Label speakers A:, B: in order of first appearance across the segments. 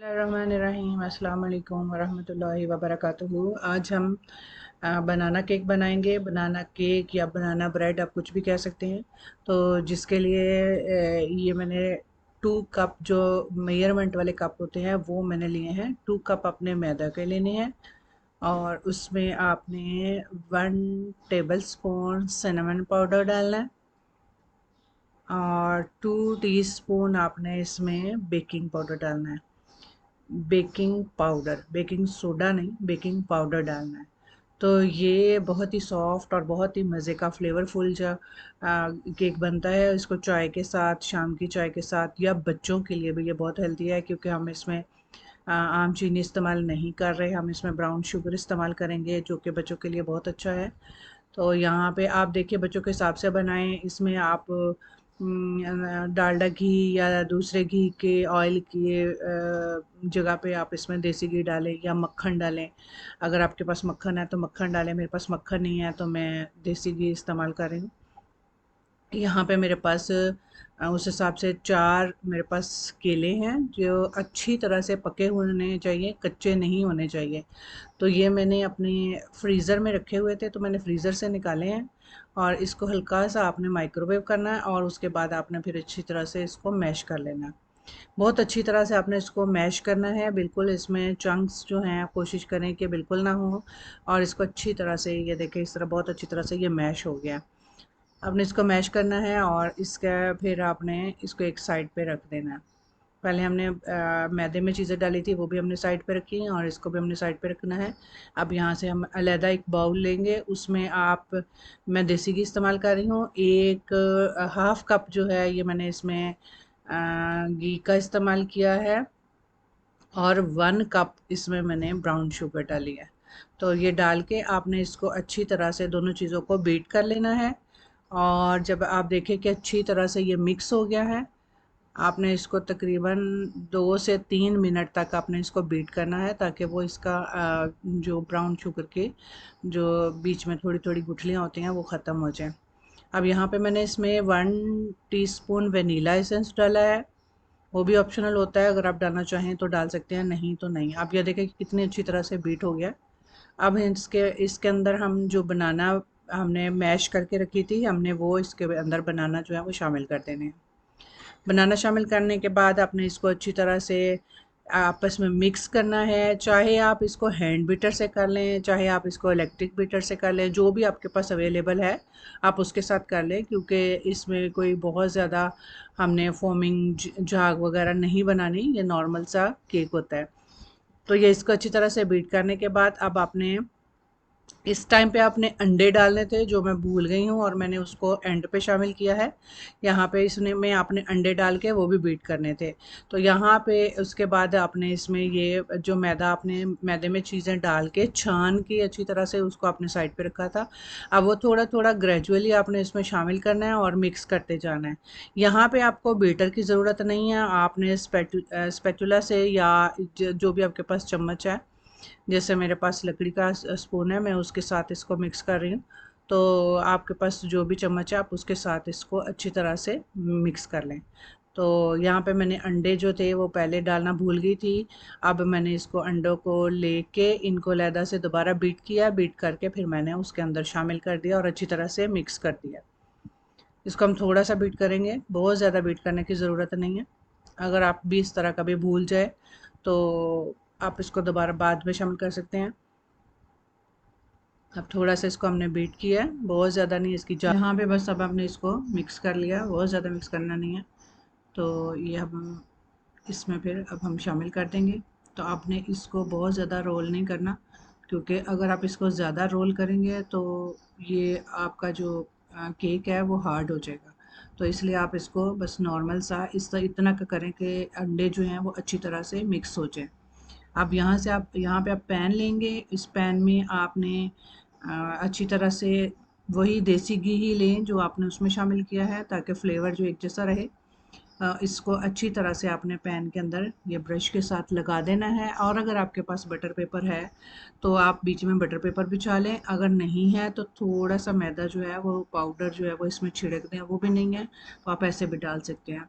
A: बिस्मिल्लाहिर्रहमानिर्रहीम। अस्सलाम वालेकुम वरहमतुल्लाहि वबरकातुहू। आज हम बनाना केक बनाएंगे। बनाना केक या बनाना ब्रेड, आप कुछ भी कह सकते हैं। तो जिसके लिए ये मैंने 2 कप जो मेजरमेंट वाले कप होते हैं वो मैंने लिए हैं। 2 कप अपने मैदा के लेने हैं और उसमें आपने 1 टेबल स्पून सिनेमन पाउडर डालना है और 2 टीस्पून आपने इसमें बेकिंग पाउडर डालना है। बेकिंग पाउडर, बेकिंग सोडा नहीं, बेकिंग पाउडर डालना है। तो ये बहुत ही सॉफ्ट और बहुत ही मज़े का फ्लेवरफुल जो केक बनता है। इसको चाय के साथ, शाम की चाय के साथ, या बच्चों के लिए भी ये बहुत हेल्दी है क्योंकि हम इसमें आम चीनी इस्तेमाल नहीं कर रहे, हम इसमें ब्राउन शुगर इस्तेमाल करेंगे जो कि बच्चों के लिए बहुत अच्छा है। तो यहाँ पे आप देखिए बच्चों के हिसाब से बनाएं। इसमें आप डालडा घी या दूसरे घी के ऑयल की जगह पे आप इसमें देसी घी डालें या मक्खन डालें। अगर आपके पास मक्खन है तो मक्खन डालें, मेरे पास मक्खन नहीं है तो मैं देसी घी इस्तेमाल कर रही हूँ। यहाँ पे मेरे पास उस हिसाब से 4 मेरे पास केले हैं जो अच्छी तरह से पके होने चाहिए, कच्चे नहीं होने चाहिए। तो ये मैंने अपने फ्रीज़र में रखे हुए थे तो मैंने फ्रीज़र से निकाले हैं और इसको हल्का सा आपने माइक्रोवेव करना है और उसके बाद आपने फिर अच्छी तरह से इसको मैश कर लेना है। बहुत अच्छी तरह से आपने इसको मैश करना है, बिल्कुल इसमें चंक्स जो हैं आप कोशिश करें कि बिल्कुल ना हो। और इसको अच्छी तरह से, ये देखें इस तरह बहुत अच्छी तरह से ये मैश हो गया। आपने इसको मैश करना है और इसका फिर आपने इसको एक साइड पे रख देना है। पहले हमने मैदे में चीज़ें डाली थी वो भी हमने साइड पे रखी हैं और इसको भी हमने साइड पे रखना है। अब यहाँ से हम अलहदा एक बाउल लेंगे, उसमें आप, मैं देसी घी इस्तेमाल कर रही हूँ। एक हाफ़ कप जो है ये मैंने इसमें घी का इस्तेमाल किया है और 1 कप इसमें मैंने ब्राउन शुगर डाली है। तो ये डाल के आपने इसको अच्छी तरह से दोनों चीज़ों को बीट कर लेना है। और जब आप देखें कि अच्छी तरह से ये मिक्स हो गया है, आपने इसको तकरीबन 2 से 3 मिनट तक आपने इसको बीट करना है ताकि वो इसका जो ब्राउन शुगर के जो बीच में थोड़ी थोड़ी गुठलियाँ होती हैं वो ख़त्म हो जाएं। अब यहाँ पे मैंने इसमें 1 टीस्पून वनीला एसेंस डाला है। वो भी ऑप्शनल होता है, अगर आप डालना चाहें तो डाल सकते हैं, नहीं तो नहीं। आप ये देखें कि कितनी अच्छी तरह से बीट हो गया। अब इसके इसके अंदर हम जो बनाना हमने मैश करके रखी थी, हमने वो इसके अंदर बनाना जो है वो शामिल कर देने हैं। बनाना शामिल करने के बाद आपने इसको अच्छी तरह से आपस में मिक्स करना है। चाहे आप इसको हैंड बीटर से कर लें, चाहे आप इसको इलेक्ट्रिक बीटर से कर लें, जो भी आपके पास अवेलेबल है आप उसके साथ कर लें क्योंकि इसमें कोई बहुत ज़्यादा हमने फोमिंग झाग वगैरह नहीं बनानी, ये नॉर्मल सा केक होता है। तो ये इसको अच्छी तरह से बीट करने के बाद अब आपने इस टाइम पे आपने अंडे डालने थे जो मैं भूल गई हूँ और मैंने उसको एंड पे शामिल किया है। यहाँ पे इसने में आपने अंडे डाल के वो भी बीट करने थे। तो यहाँ पे उसके बाद आपने इसमें ये जो मैदा, आपने मैदे में चीज़ें डाल के छान के अच्छी तरह से उसको आपने साइड पे रखा था। अब वो थोड़ा थोड़ा ग्रेजुअली आपने इसमें शामिल करना है और मिक्स करते जाना है। यहाँ पे आपको बीटर की ज़रूरत नहीं है, आपने स्पैटुला से या जो भी आपके पास चम्मच है, जैसे मेरे पास लकड़ी का स्पून है मैं उसके साथ इसको मिक्स कर रही हूँ। तो आपके पास जो भी चम्मच है आप उसके साथ इसको अच्छी तरह से मिक्स कर लें। तो यहाँ पे मैंने अंडे जो थे वो पहले डालना भूल गई थी। अब मैंने इसको अंडों को लेके इनको अलहदा से दोबारा बीट किया, बीट करके फिर मैंने उसके अंदर शामिल कर दिया और अच्छी तरह से मिक्स कर दिया। इसको हम थोड़ा सा बीट करेंगे, बहुत ज़्यादा बीट करने की ज़रूरत नहीं है। अगर आप भी इस तरह कभी भूल जाए तो आप इसको दोबारा बाद में शामिल कर सकते हैं। अब थोड़ा सा इसको हमने बीट किया है, बहुत ज़्यादा नहीं इसकी यहाँ पे बस अब हमने इसको मिक्स कर लिया, बहुत ज़्यादा मिक्स करना नहीं है। तो ये हम इसमें फिर अब हम शामिल कर देंगे। तो आपने इसको बहुत ज़्यादा रोल नहीं करना क्योंकि अगर आप इसको ज़्यादा रोल करेंगे तो ये आपका जो केक है वो हार्ड हो जाएगा। तो इसलिए आप इसको बस नॉर्मल सा इतना का करें कि अंडे जो हैं वो अच्छी तरह से मिक्स हो जाए। अब यहाँ पे आप पैन लेंगे, इस पैन में आपने अच्छी तरह से वही देसी घी ही लें जो आपने उसमें शामिल किया है ताकि फ्लेवर जो एक जैसा रहे। इसको अच्छी तरह से आपने पैन के अंदर ये ब्रश के साथ लगा देना है। और अगर आपके पास बटर पेपर है तो आप बीच में बटर पेपर बिछा लें, अगर नहीं है तो थोड़ा सा मैदा जो है वो पाउडर जो है वो इसमें छिड़क दें, वो भी नहीं है तो आप ऐसे भी डाल सकते हैं।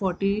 A: 40